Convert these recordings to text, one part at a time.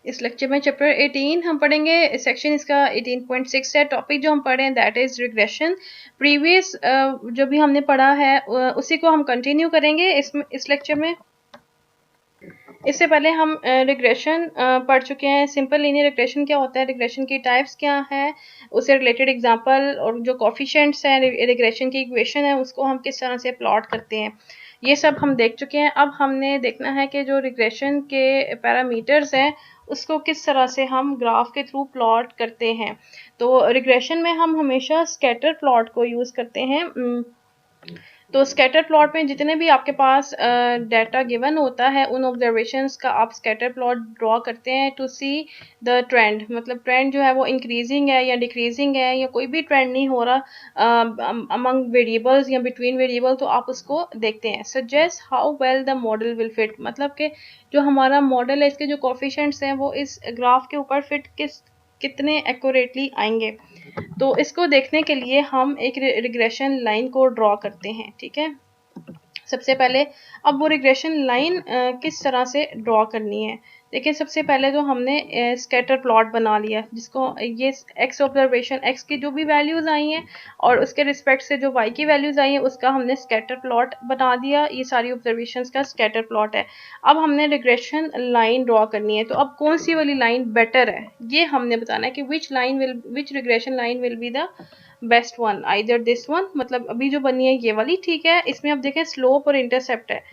इस लेक्चर में चैप्टर 18 हम पढ़ेंगे, सेक्शन इसका 18.6 है। टॉपिक जो हम पढ़े हैं दैट इज रिग्रेशन। प्रीवियस जो भी हमने पढ़ा है उसी को हम कंटिन्यू करेंगे इस लेक्चर में। इससे पहले हम रिग्रेशन पढ़ चुके हैं। सिंपल लीनियर रिग्रेशन क्या होता है, रिग्रेशन की टाइप्स क्या है, उससे रिलेटेड एग्जांपल और जो कोफिशिएंट्स हैं रिग्रेशन की इक्वेशन है उसको हम किस तरह से प्लॉट करते हैं, ये सब हम देख चुके हैं। अब हमने देखना है कि जो रिग्रेशन के पैरामीटर्स हैं उसको किस तरह से हम ग्राफ के थ्रू प्लॉट करते हैं। तो रिग्रेशन में हम हमेशा स्कैटर प्लॉट को यूज़ करते हैं। तो स्कैटर प्लॉट में जितने भी आपके पास डाटा गिवन होता है उन ऑब्जर्वेशंस का आप स्कैटर प्लॉट ड्रॉ करते हैं टू सी द ट्रेंड, मतलब ट्रेंड जो है वो इंक्रीजिंग है या डिक्रीजिंग है या कोई भी ट्रेंड नहीं हो रहा अमंग वेरिएबल्स या बिटवीन वेरिएबल, तो आप उसको देखते हैं। Suggest how well the model will fit, मतलब कि जो हमारा मॉडल है इसके जो कोफिशिएंट्स हैं वो इस ग्राफ के ऊपर फिट कितने एक्यूरेटली आएंगे। तो इसको देखने के लिए हम एक रिग्रेशन लाइन को ड्रॉ करते हैं, ठीक है। सबसे पहले अब वो रिग्रेशन लाइन किस तरह से ड्रॉ करनी है, देखिए सबसे पहले तो हमने स्कैटर प्लॉट बना लिया जिसको ये एक्स ऑब्जर्वेशन एक्स की जो भी वैल्यूज आई हैं और उसके रिस्पेक्ट से जो वाई की वैल्यूज आई हैं उसका हमने स्कैटर प्लॉट बना दिया। ये सारी ऑब्जर्वेशंस का स्कैटर प्लॉट है। अब हमने रिग्रेशन लाइन ड्रॉ करनी है, तो अब कौन सी वाली लाइन बेटर है ये हमने बताना है कि which regression line will be the best one, either this one, मतलब अभी जो बनी है ये वाली ठीक है। इसमें अब देखें स्लोप और इंटरसेप्ट है।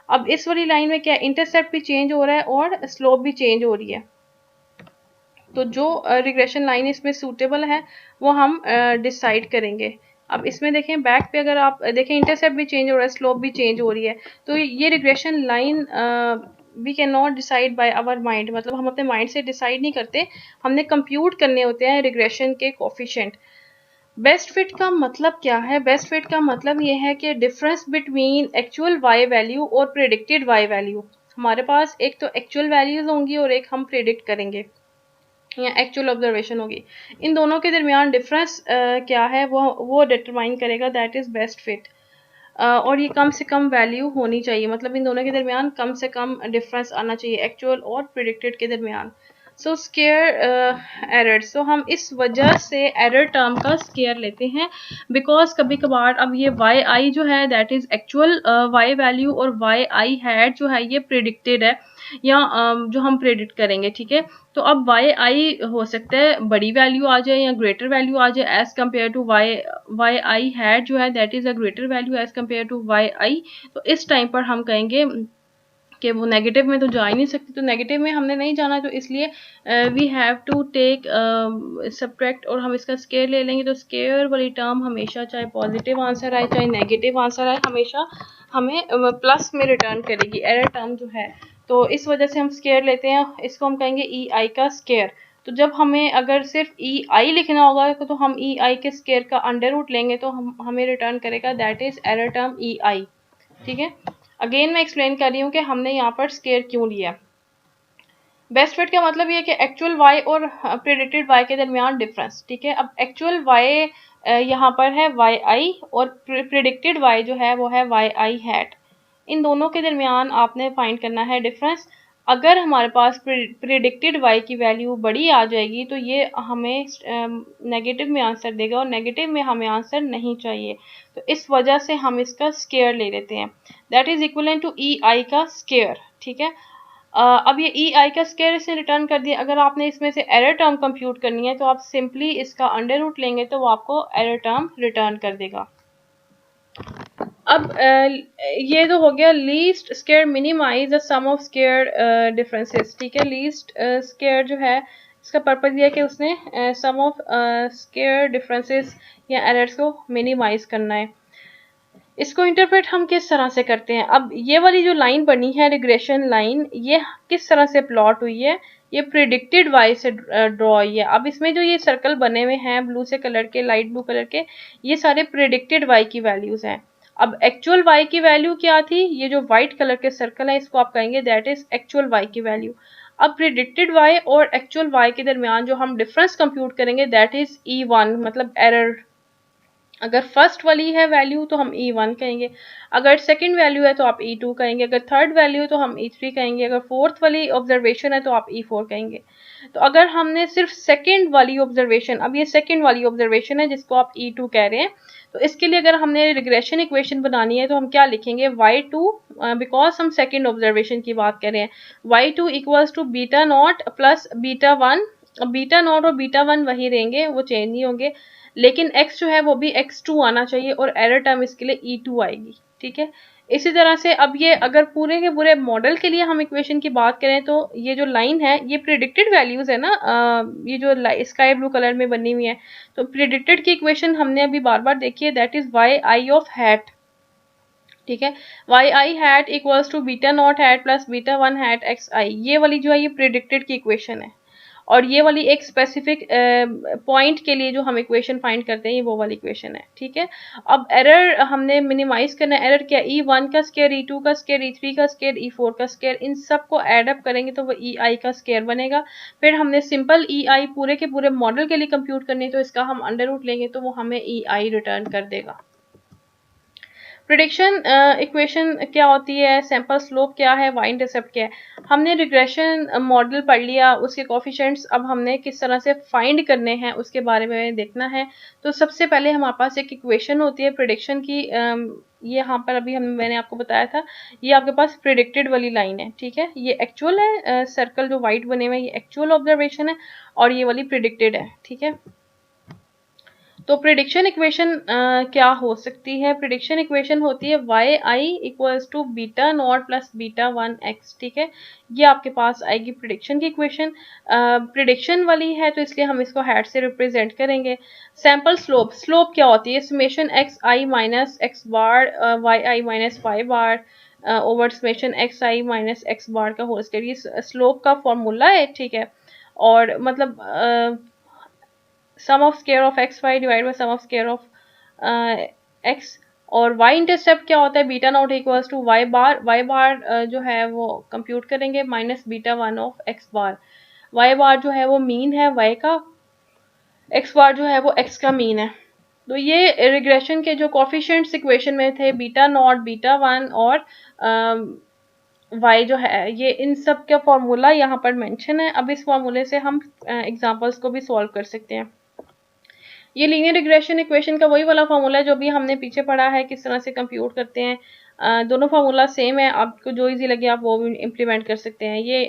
अब इस वाली लाइन में क्या है, इंटरसेप्ट भी चेंज हो रहा है और स्लोप भी चेंज हो रही है। तो जो रिग्रेशन लाइन इसमें सूटेबल है वो हम डिसाइड करेंगे। अब इसमें देखें बैक पे अगर आप देखें इंटरसेप्ट भी चेंज हो रहा है, स्लोप भी चेंज हो रही है। तो ये regression line we can not decide by our mind, मतलब हम अपने माइंड से डिसाइड नहीं करते, हमने कंप्यूट करने होते हैं रिग्रेशन के कोफिशिएंट। बेस्ट फिट का मतलब क्या है, बेस्ट फिट का मतलब ये है कि difference between actual Y value और प्रेडिक्टेड वाई वैल्यू। हमारे पास एक तो एक्चुअल वैल्यूज होंगी और एक हम प्रेडिक्ट करेंगे या एक्चुअल ऑब्जर्वेशन होगी। इन दोनों के दरमियान डिफरेंस क्या है वो डिटरमाइन करेगा, दैट इज बेस्ट फिट। और ये कम से कम वैल्यू होनी चाहिए, मतलब इन दोनों के दरमियान कम से कम डिफरेंस आना चाहिए एक्चुअल और प्रिडिक्टेड के दरमियान। सो स्केयर एरर, सो हम इस वजह से एरर टर्म का स्केयर लेते हैं बिकॉज कभी कभार अब ये वाई आई जो है that is actual Y value और वाई आई हैड जो है ये प्रिडिक्टेड है या जो हम प्रेडिक्ट करेंगे, ठीक है। तो अब वाई आई हो सकता है बड़ी वैल्यू आ जाए या ग्रेटर वैल्यू आ जाए as compared to y I hat जो है that is a greater value as compared to y i. तो इस टाइम पर हम कहेंगे कि वो नेगेटिव में तो जा ही नहीं सकती, तो नेगेटिव में हमने नहीं जाना, तो इसलिए we have to take subtract और हम इसका स्केयर ले लेंगे। तो स्केयर वाली टर्म हमेशा चाहे पॉजिटिव आंसर आए चाहे नेगेटिव आंसर आए हमेशा हमें प्लस में रिटर्न करेगी एरर टर्म जो है। तो इस वजह से हम स्केयर लेते हैं, इसको हम कहेंगे ई आई का स्केयर। तो जब हमें अगर सिर्फ ई आई लिखना होगा तो हम ई आई के स्केयर का अंडर रूट लेंगे तो हमें रिटर्न करेगा दैट इज एरर टर्म ई आई, ठीक है। अगेन मैं एक्सप्लेन कर रही हूँ कि हमने यहाँ पर स्केयर क्यों लिया। बेस्ट फिट का मतलब ये है कि एक्चुअल वाई और प्रेडिक्टेड वाई के दरमियान डिफरेंस, ठीक है। अब एक्चुअल वाई यहाँ पर है वाई आई और प्रेडिक्टेड वाई जो है वो है वाई आई हैट। इन दोनों के दरमियान आपने फाइंड करना है डिफरेंस। अगर हमारे पास प्रिडिक्टेड वाई की वैल्यू बड़ी आ जाएगी तो ये हमें नेगेटिव में आंसर देगा और नेगेटिव में हमें आंसर नहीं चाहिए, तो इस वजह से हम इसका स्केयर ले लेते हैं, दैट इज इक्वल टू ई आई का स्केयर, ठीक है। अब ये ई आई का स्केयर इसे रिटर्न कर दिया। अगर आपने इसमें से एरर टर्म कंप्यूट करनी है तो आप सिंपली इसका अंडर रूट लेंगे तो वो आपको एरर टर्म रिटर्न कर देगा। अब ये तो हो गया least square minimize the sum of square differences, ठीक है। लीस्ट स्केयर जो है इसका पर्पज ये है कि उसने सम ऑफ स्केयर डिफरेंसेस या एरर्स को मिनिमाइज करना है। इसको इंटरप्रेट हम किस तरह से करते हैं, अब ये वाली जो लाइन बनी है रिग्रेशन लाइन ये किस तरह से प्लॉट हुई है, ये प्रिडिक्टेड वाई से ड्रॉ हुई है। अब इसमें जो ये सर्कल बने हुए हैं ब्लू से कलर के लाइट ब्लू कलर के ये सारे प्रिडिक्टेड वाई की वैल्यूज हैं। अब एक्चुअल वाई की वैल्यू क्या थी, ये जो व्हाइट कलर के सर्कल है इसको आप कहेंगे दैट इज एक्चुअल वाई की वैल्यू। अब प्रिडिक्टेड वाई और एक्चुअल वाई के दरमियान जो हम डिफरेंस कंप्यूट करेंगे दैट इज ई वन, मतलब एरर अगर फर्स्ट वाली है वैल्यू तो हम E1 कहेंगे, अगर सेकंड वैल्यू है तो आप E2 कहेंगे, अगर थर्ड वैल्यू है तो हम E3 कहेंगे, अगर फोर्थ वाली ऑब्जर्वेशन है तो आप E4 कहेंगे। तो अगर हमने सिर्फ सेकंड वाली ऑब्जर्वेशन, अब ये सेकंड वाली ऑब्जर्वेशन है जिसको आप E2 कह रहे हैं, तो इसके लिए अगर हमने रिग्रेशन इक्वेशन बनानी है तो हम क्या लिखेंगे, y2, बिकॉज हम सेकंड ऑब्जर्वेशन की बात कर रहे हैं, y2 equals to beta not plus beta one. Beta not और बीटा वन वही रहेंगे, वो चेंज नहीं होंगे, लेकिन x जो है वो भी x2 आना चाहिए और एरर टर्म इसके लिए E2 आएगी। ठीक है, इसी तरह से अब ये अगर पूरे के पूरे मॉडल के लिए हम इक्वेशन की बात करें तो ये जो लाइन है ये प्रिडिक्टेड वैल्यूज है ना, ये जो स्काई ब्लू कलर में बनी हुई है, तो प्रिडिक्टेड की इक्वेशन हमने अभी बार बार देखी है, that is y i of hat. ठीक है, Y i hat equals to beta not hat plus beta one hat x i, ये वाली जो है ये प्रिडिक्टेड की इक्वेशन है, और ये वाली एक स्पेसिफिक पॉइंट के लिए जो हम इक्वेशन फाइंड करते हैं ये वो वाली इक्वेशन है। ठीक है, अब एरर हमने मिनिमाइज करना है, एरर क्या, E1 का स्क्वायर, E2 का स्क्वायर, E3 का स्क्वायर, E4 का स्क्वायर, इन सब को एड अप करेंगे तो वो EI का स्क्वायर बनेगा। फिर हमने सिंपल EI पूरे के पूरे मॉडल के लिए कंप्यूट करनी है तो इसका हम अंडर रूट लेंगे तो वो हमें EI रिटर्न कर देगा। प्रिडिक्शन इक्वेशन क्या होती है, सैंपल स्लोप क्या है, वाई इंटरसेप्ट क्या है, हमने रिग्रेशन मॉडल पढ़ लिया, उसके कोफिशिएंट्स अब हमने किस तरह से फाइंड करने हैं उसके बारे में देखना है। तो सबसे पहले हमारे पास एक इक्वेशन होती है प्रिडिक्शन की, ये यहाँ पर अभी मैंने आपको बताया था, ये आपके पास प्रिडिक्टेड वाली लाइन है। ठीक है, ये एक्चुअल है, सर्कल जो वाइट बने हुए हैं ये एक्चुअल ऑब्जर्वेशन है और ये वाली प्रिडिक्टेड है। ठीक है, तो प्रिडिक्शन इक्वेशन क्या हो सकती है, प्रिडिक्शन इक्वेशन होती है Y I equals to beta not plus beta one X. ठीक है, ये आपके पास आएगी प्रिडिक्शन की इक्वेशन, प्रिडिक्शन वाली है तो इसलिए हम इसको हैट से रिप्रेजेंट करेंगे। सैंपल स्लोप, स्लोप क्या होती है, summation x i minus x bar y i minus y bar over summation x i minus x bar का होल स्क्वायर, ये स्लोप का फॉर्मूला है। ठीक है, और मतलब sum of square of x y divide by sum of square of x, और y intercept क्या होता है, beta not equals to y bar जो है वो कंप्यूट करेंगे minus beta one of x bar, y bar जो है वो मीन है y का, x बार जो है वो x का मीन है। तो ये रिग्रेशन के जो कोफिशिएंट्स इक्वेशन में थे बीटा नॉट, बीटा वन और y जो है, ये इन सब का फॉर्मूला यहाँ पर मेंशन है। अब इस फॉर्मूले से हम एग्जांपल्स को भी सॉल्व कर सकते हैं। ये लीनियर रिग्रेशन इक्वेशन का वही वाला फॉर्मूला है जो भी हमने पीछे पढ़ा है, किस तरह से कंप्यूट करते हैं, दोनों फार्मूला सेम है, आपको जो इजी लगे आप वो भी इम्प्लीमेंट कर सकते हैं। ये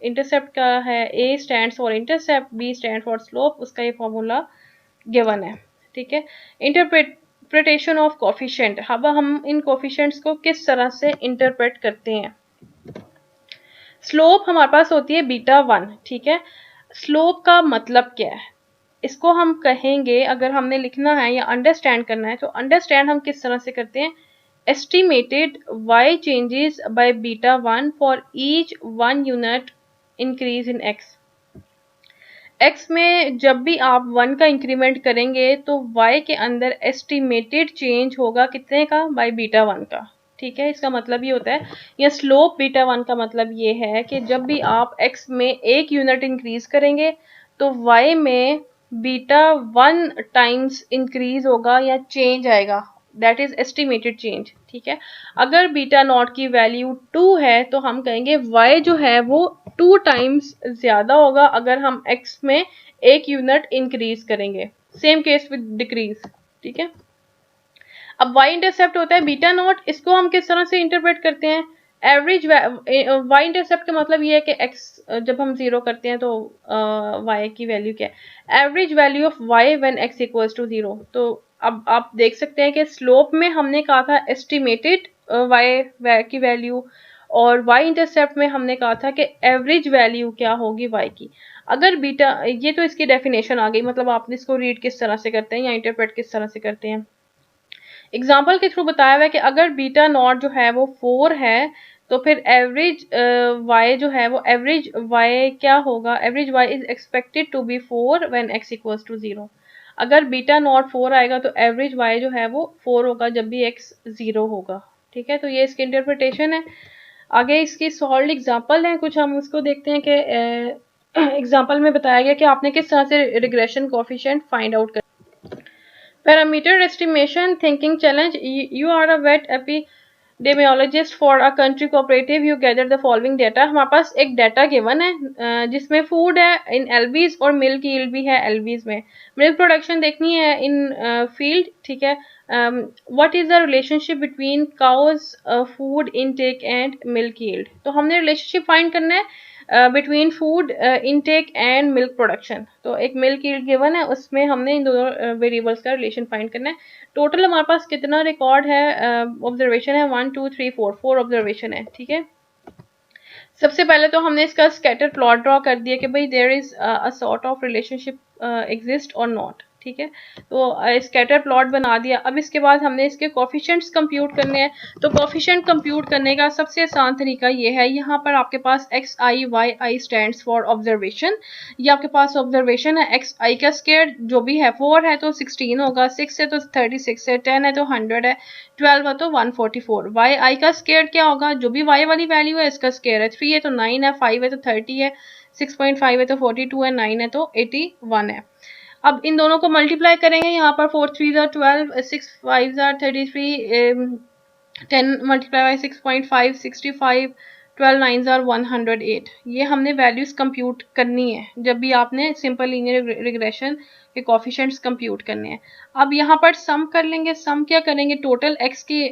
इंटरसेप्ट का है, A stands for intercept, B stand for slope, उसका ये फॉर्मूला गिवन है। ठीक है, इंटरप्रिटेशन ऑफ कोफिशिएंट, अब हम इन कोफिशिएंट्स को किस तरह से इंटरप्रेट करते हैं। स्लोप हमारे पास होती है बीटा वन। ठीक है, स्लोप का मतलब क्या है, इसको हम कहेंगे, अगर हमने लिखना है या अंडरस्टैंड करना है तो अंडरस्टैंड हम किस तरह से करते हैं, estimated y changes by beta one for each one unit increase in x में जब भी आप 1 का इंक्रीमेंट करेंगे तो y के अंदर एस्टिमेटेड चेंज होगा कितने का, बाय बीटा वन का। ठीक है, इसका मतलब ये होता है, या स्लोप बीटा वन का मतलब ये है कि जब भी आप x में 1 यूनिट इंक्रीज करेंगे तो y में बीटा वन टाइम्स इंक्रीज होगा या चेंज आएगा, दैट इज एस्टिमेटेड चेंज। ठीक है, अगर बीटा नॉट की वैल्यू 2 है तो हम कहेंगे y जो है वो 2 टाइम्स ज्यादा होगा अगर हम x में 1 यूनिट इंक्रीज करेंगे, सेम केस विद डिक्रीज। ठीक है, अब y इंटरसेप्ट होता है बीटा नॉट, इसको हम किस तरह से इंटरप्रेट करते हैं, एवरेज y इंटरसेप्ट का मतलब ये है कि x जब हम 0 करते हैं तो y की वैल्यू क्या है, average value of y when x equals to 0। तो अब आप देख सकते हैं कि स्लोप में हमने कहा था एस्टिमेटेड y की वैल्यू, और y इंटरसेप्ट में हमने कहा था कि एवरेज वैल्यू क्या होगी y की। अगर बीटा, ये तो इसकी डेफिनेशन आ गई, मतलब आप इसको रीड किस तरह से करते हैं या इंटरप्रेट किस तरह से करते हैं। एग्जाम्पल के थ्रू बताया हुआ है कि अगर बीटा नॉट जो है वो 4 है तो फिर एवरेज y जो है वो एवरेज y क्या होगा, average y is expected to be 4 when x equals to 0। अगर बीटा नॉट 4 आएगा तो एवरेज y जो है वो 4 होगा जब भी x 0 होगा। ठीक है, तो ये इसकी इंटरप्रिटेशन है। आगे इसकी सॉल्व एग्जाम्पल है कुछ, हम उसको देखते हैं कि एग्जाम्पल में बताया गया कि आपने किस तरह से रिग्रेशन कोफिशिएंट फाइंड आउट कर। Parameter estimation thinking challenge. You are a vet epidemiologist for a country cooperative. You gather the following data. हमारे पास एक डाटा गिवन है जिसमें फूड है इन एलबीज और मिल्क यील्ड भी है एलबीज में. मिल्क प्रोडक्शन देखनी है इन फील्ड. ठीक है. What is the relationship between cows food intake and milk yield. तो हमने रिलेशनशिप फाइंड करना है between food intake and milk production. तो एक मिल्क यील्ड गिवन है, उसमें हमने इन दोनों वेरिएबल्स का रिलेशन फाइंड करना है. टोटल हमारे पास कितना रिकॉर्ड है ऑब्जर्वेशन है 1 2 3 4 ऑब्जर्वेशन है. ठीक है. सबसे पहले तो हमने इसका स्कैटर प्लॉट ड्रॉ कर दिया कि भाई there is a sort of relationship exist और नॉट. ठीक है. तो स्कैटर प्लॉट बना दिया. अब इसके बाद हमने इसके कोफिशिएंट्स कंप्यूट करने हैं. तो कोफिशिएंट कंप्यूट करने का सबसे आसान तरीका ये है, यहाँ पर आपके पास x i y i stands for observation. ये आपके पास ऑब्जर्वेशन है. एक्स आई का स्क्वायर जो भी है 4 है तो 16 होगा, 6 है तो 36 है, 10 है तो 100 है, 12 है तो 144. वाई आई का स्क्वायर क्या होगा, जो भी वाई वाली वैल्यू है इसका स्क्वायर है. 3 है तो 9 है, 5 है तो 30 है, 6.5 है तो 42 है, 9 है तो 81 है. अब इन दोनों को मल्टीप्लाई करेंगे. यहाँ पर 4 3 12, 6 5 33, 10 मल्टीप्लाई बाई 6.5 65, 12 9 108. ये हमने वैल्यूज कंप्यूट करनी है जब भी आपने सिंपल लीनियर रिग्रेशन के कोफिशिएंट्स कंप्यूट करने हैं. अब यहाँ पर सम कर लेंगे. सम क्या करेंगे, टोटल एक्स की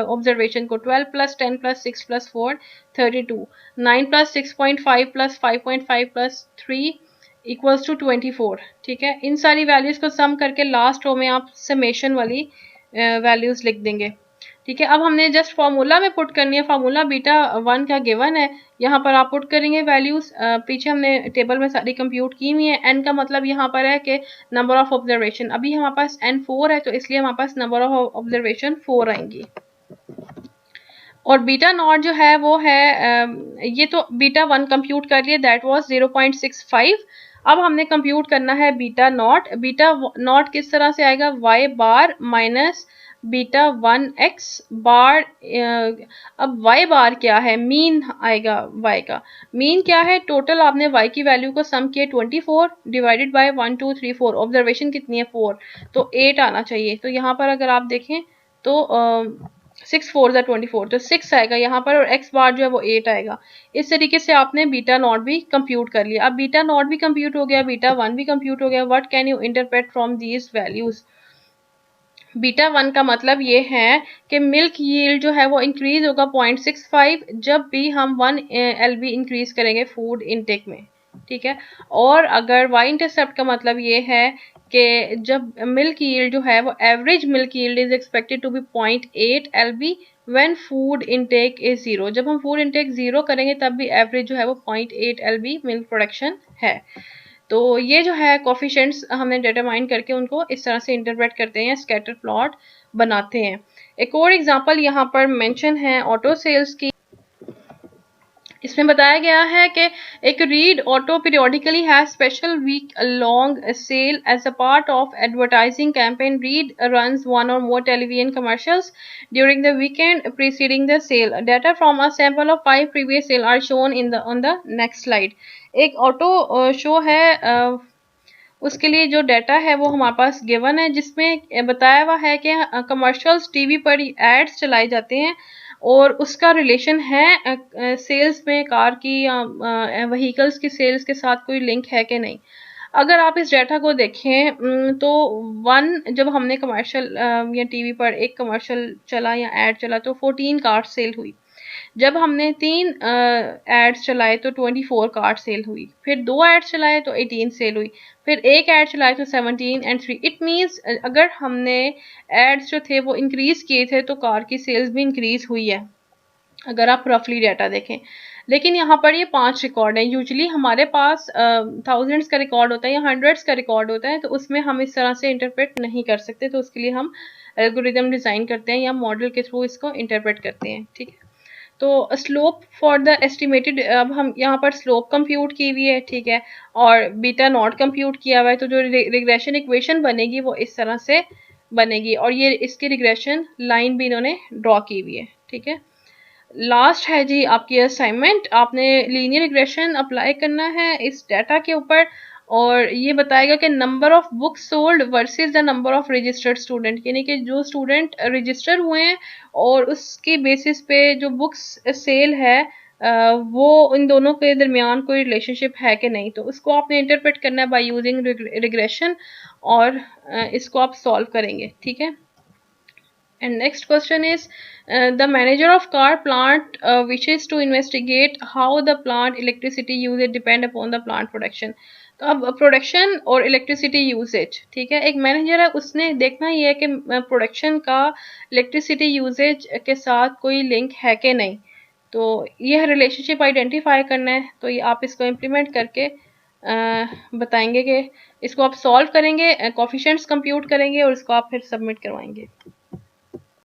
ऑब्जर्वेशन को 12 plus 10 plus 6 plus 4 32, 9 plus 6.5 plus 5.5 plus 3 equals to 24. ठीक है. इन सारी वैल्यूज को सम करके लास्ट रो में आप समेशन वाली वैल्यूज लिख देंगे. ठीक है. अब हमने जस्ट फार्मूला में पुट करनी है. फार्मूला बीटा 1 का गिवन है, यहाँ पर आप पुट करेंगे वैल्यूज. पीछे हमने टेबल में सारी कंप्यूट की हुई है. एन का मतलब यहाँ पर है कि नंबर ऑफ ऑब्जर्वेशन. अभी हमारे पास एन 4 है तो इसलिए हमारे पास नंबर ऑफ ऑब्जर्वेशन 4 आएंगी. और बीटा नॉट जो है वो है ये तो बीटा 1 कंप्यूट कर लिए, दैट वाज 0.65. अब हमने कंप्यूट करना है बीटा नॉट. बीटा नॉट किस तरह से आएगा, y बार माइनस बीटा 1x बार. अब y बार क्या है, मीन आएगा. y का मीन क्या है, टोटल आपने y की वैल्यू को सम किया 24 डिवाइडेड बाय 1 2 3 4. ऑब्जर्वेशन कितनी है 4, तो 8 आना चाहिए. तो यहाँ पर अगर आप देखें तो 6 4 24, तो 6 आएगा यहाँ पर और x बार जो है वो 8 आएगा. इस तरीके से आपने बीटा नॉट भी कंप्यूट कर लिया. अब बीटा नॉट भी कंप्यूट हो गया, बीटा 1 भी कंप्यूट हो गया. What can you interpret from these values. Beta 1 का मतलब ये है कि मिल्क यील्ड जो है वो इंक्रीज होगा 0.65 जब भी हम 1 LB इंक्रीज करेंगे फूड इनटेक में. ठीक है. और अगर y इंटरसेप्ट का मतलब ये है कि जब मिल्क यील्ड जो है वो average milk yield is expected to be 0.8 LB when food intake is 0. जब हम फूड इनटेक 0 करेंगे तब भी एवरेज जो है वो 0.8 LB मिल्क प्रोडक्शन है. तो ये जो है कोफिशिएंट्स हमने डिटरमाइन करके उनको इस तरह से इंटरप्रेट करते हैं, स्कैटर प्लॉट बनाते हैं. एक और एग्जांपल यहाँ पर मेंशन है ऑटो सेल्स की. इसमें बताया गया है कि एक Reed auto periodically has special week long sale as a part of advertising campaign. Reed runs 1 or more television commercials during the weekend preceding the sale. Data from a sample of 5 previous sales are shown on the next slide. एक auto show है, उसके लिए जो data है वो हमारे पास given है, जिसमें बताया हुआ है कि कमर्शियल्स टीवी पर एड्स चलाए जाते हैं और उसका रिलेशन है सेल्स में, कार की या व्हीकल्स की सेल्स के साथ कोई लिंक है कि नहीं. अगर आप इस डाटा को देखें तो जब हमने कमर्शियल या टीवी पर एक कमर्शियल चला या एड चला तो 14 कार सेल हुई. जब हमने 3 एड्स चलाए तो 24 कार्ड सेल हुई. फिर 2 एड्स चलाए तो 18 सेल हुई. फिर एक एड चलाए तो 17 एंड 3. इट मीन्स अगर हमने एड्स जो थे वो इंक्रीज किए थे तो कार की सेल्स भी इंक्रीज हुई है, अगर आप रफली डाटा देखें. लेकिन यहाँ पर ये 5 रिकॉर्ड है. यूजुअली हमारे पास थाउजेंड्स का रिकॉर्ड होता है या हंड्रेड्स का रिकॉर्ड होता है, तो उसमें हम इस तरह से इंटरप्रेट नहीं कर सकते. तो उसके लिए हम एल्गोरिदम डिज़ाइन करते हैं या मॉडल के थ्रू इसको इंटरप्रेट करते हैं. ठीक है. तो स्लोप फॉर द एस्टिमेटेड, अब हम यहाँ पर स्लोप कंप्यूट की हुई है. ठीक है. और बीटा नॉट कंप्यूट किया हुआ है. तो जो रिग्रेशन इक्वेशन बनेगी वो इस तरह से बनेगी और ये इसकी रिग्रेशन लाइन भी इन्होंने ड्रॉ की हुई है. ठीक है. लास्ट है जी आपकी असाइनमेंट. आपने लीनियर रिग्रेशन अप्लाई करना है इस डाटा के ऊपर और ये बताएगा कि number of books sold versus the number of registered student, यानी कि जो स्टूडेंट रजिस्टर हुए हैं और उसकी बेसिस पे जो बुक्स सेल है वो इन दोनों के दरमियान कोई रिलेशनशिप है कि नहीं। तो उसको आपने इंटरप्रेट करना है बाय यूजिंग रिग्रेशन, और इसको आप सॉल्व करेंगे, ठीक है। And next question is, the manager of car plant wishes to investigate how the plant electricity usage depend upon the plant production. तो अब प्रोडक्शन और इलेक्ट्रिसिटी यूजेज, ठीक है, एक मैनेजर है, उसने देखना ये है कि प्रोडक्शन का इलेक्ट्रिसिटी यूजेज के साथ कोई लिंक है कि नहीं। तो यह रिलेशनशिप आइडेंटिफाई करना है। तो ये आप इसको इम्प्लीमेंट करके बताएंगे कि इसको आप सॉल्व करेंगे, कोफिशिएंट्स कंप्यूट करेंगे और इसको आप फिर सबमिट करवाएंगे।